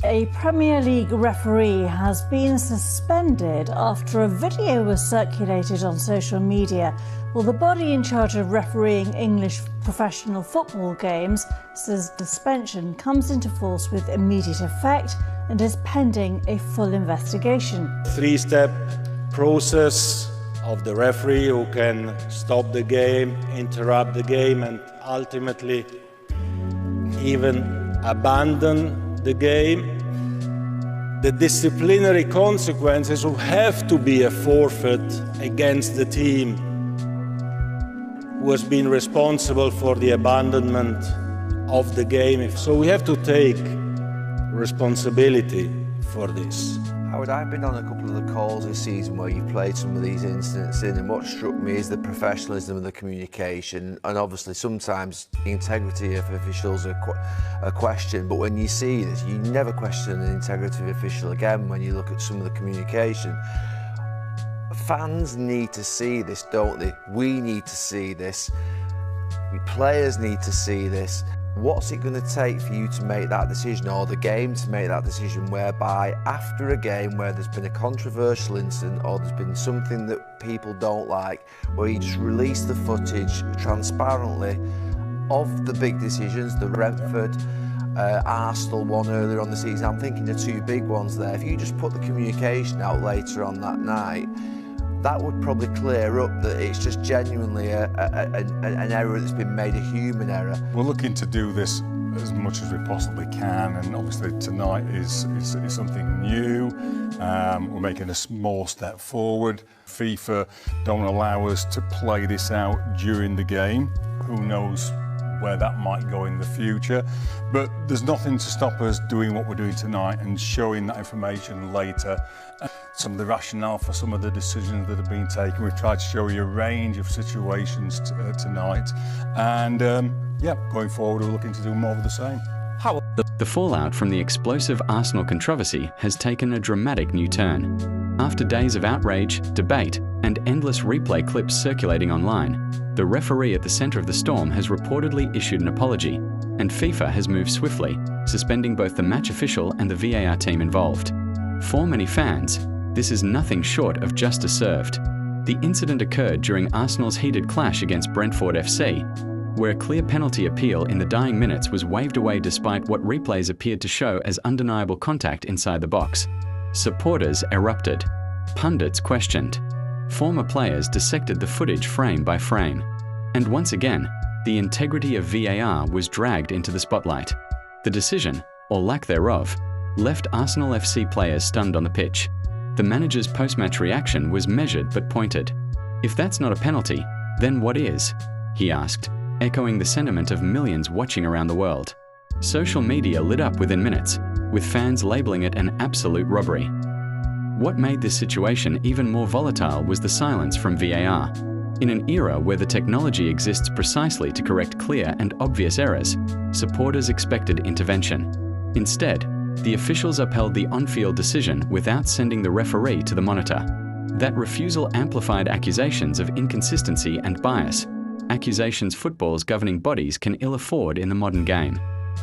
A Premier League referee has been suspended after a video was circulated on social media. Well, the body in charge of refereeing English professional football games says suspension comes into force with immediate effect and is pending a full investigation. Three-step process of the referee who can stop the game, interrupt the game, and ultimately even abandon the game. The disciplinary consequences will have to be a forfeit against the team who has been responsible for the abandonment of the game. So we have to take responsibility for this. Howard, I've been on a couple of the calls this season where you've played some of these incidents in, and what struck me is the professionalism of the communication, and obviously sometimes the integrity of officials are a question, but when you see this, you never question an integrity of official again when you look at some of the communication. Fans need to see this, don't they? We need to see this. Players need to see this. What's it going to take for you to make that decision, or the game to make that decision, whereby after a game where there's been a controversial incident or there's been something that people don't like, where you just release the footage transparently of the big decisions, the Brentford, Arsenal one earlier on the season, I'm thinking the two big ones there. If you just put the communication out later on that night, that would probably clear up that it's just genuinely an error that's been made, a human error. We're looking to do this as much as we possibly can, and obviously tonight is something new. We're making a small step forward. FIFA don't allow us to play this out during the game. Who knows where that might go in the future, but there's nothing to stop us doing what we're doing tonight and showing that information later. Some of the rationale for some of the decisions that have been taken, we've tried to show you a range of situations tonight, and yeah, going forward we're looking to do more of the same. The fallout from the explosive Arsenal controversy has taken a dramatic new turn. After days of outrage, debate, and endless replay clips circulating online, the referee at the centre of the storm has reportedly issued an apology, and FIFA has moved swiftly, suspending both the match official and the VAR team involved. For many fans, this is nothing short of justice served. The incident occurred during Arsenal's heated clash against Brentford FC, where a clear penalty appeal in the dying minutes was waved away despite what replays appeared to show as undeniable contact inside the box. Supporters erupted. Pundits questioned. Former players dissected the footage frame by frame. And once again, the integrity of VAR was dragged into the spotlight. The decision, or lack thereof, left Arsenal FC players stunned on the pitch. The manager's post-match reaction was measured but pointed. "If that's not a penalty, then what is?" he asked, echoing the sentiment of millions watching around the world. Social media lit up within minutes, with fans labeling it an absolute robbery. What made this situation even more volatile was the silence from VAR. In an era where the technology exists precisely to correct clear and obvious errors, supporters expected intervention. Instead, the officials upheld the on-field decision without sending the referee to the monitor. That refusal amplified accusations of inconsistency and bias, accusations football's governing bodies can ill afford in the modern game.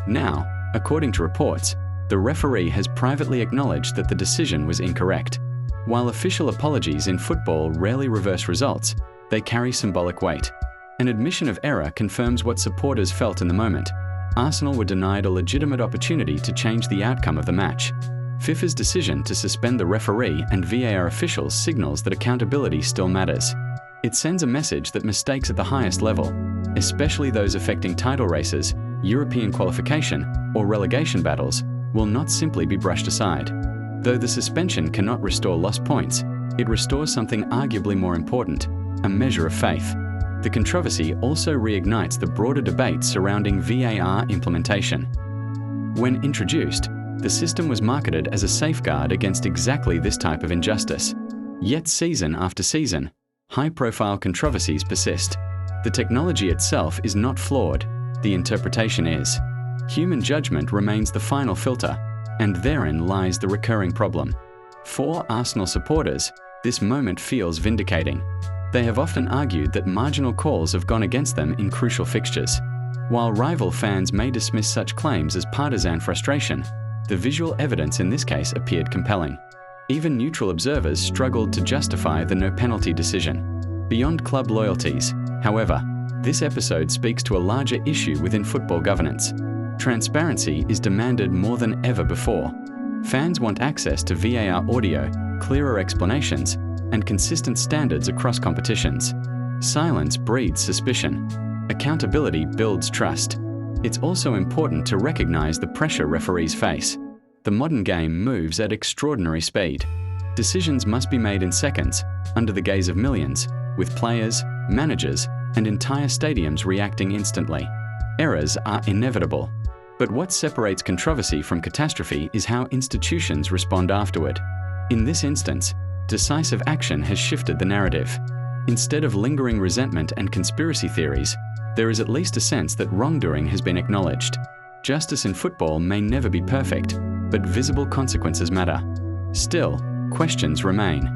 Now, according to reports, the referee has privately acknowledged that the decision was incorrect. While official apologies in football rarely reverse results, they carry symbolic weight. An admission of error confirms what supporters felt in the moment. Arsenal were denied a legitimate opportunity to change the outcome of the match. FIFA's decision to suspend the referee and VAR officials signals that accountability still matters. It sends a message that mistakes at the highest level, especially those affecting title races, European qualification, or relegation battles, will not simply be brushed aside. Though the suspension cannot restore lost points, it restores something arguably more important, a measure of faith. The controversy also reignites the broader debate surrounding VAR implementation. When introduced, the system was marketed as a safeguard against exactly this type of injustice. Yet season after season, high-profile controversies persist. The technology itself is not flawed, the interpretation is. Human judgment remains the final filter, and therein lies the recurring problem. For Arsenal supporters, this moment feels vindicating. They have often argued that marginal calls have gone against them in crucial fixtures. While rival fans may dismiss such claims as partisan frustration, The visual evidence in this case appeared compelling. Even neutral observers struggled to justify the no penalty decision. Beyond club loyalties, however, this episode speaks to a larger issue within football governance. Transparency is demanded more than ever before. Fans want access to VAR audio, clearer explanations, and consistent standards across competitions. Silence breeds suspicion. Accountability builds trust. It's also important to recognize the pressure referees face. The modern game moves at extraordinary speed. Decisions must be made in seconds, under the gaze of millions, with players, managers, and entire stadiums reacting instantly. Errors are inevitable. But what separates controversy from catastrophe is how institutions respond afterward. In this instance, decisive action has shifted the narrative. Instead of lingering resentment and conspiracy theories, there is at least a sense that wrongdoing has been acknowledged. Justice in football may never be perfect, but visible consequences matter. Still, questions remain.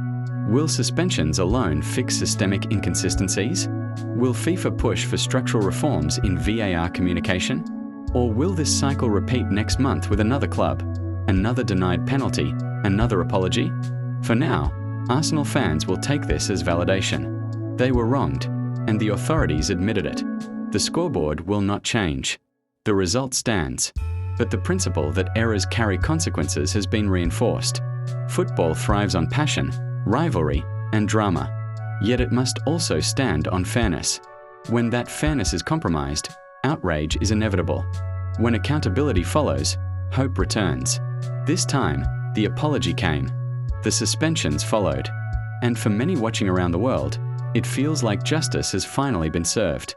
Will suspensions alone fix systemic inconsistencies? Will FIFA push for structural reforms in VAR communication? Or will this cycle repeat next month with another club, another denied penalty, another apology? For now, Arsenal fans will take this as validation. They were wronged, and the authorities admitted it. The scoreboard will not change. The result stands. But the principle that errors carry consequences has been reinforced. Football thrives on passion, rivalry, and drama. Yet it must also stand on fairness. When that fairness is compromised, outrage is inevitable. When accountability follows, hope returns. This time, the apology came. The suspensions followed. And for many watching around the world, it feels like justice has finally been served.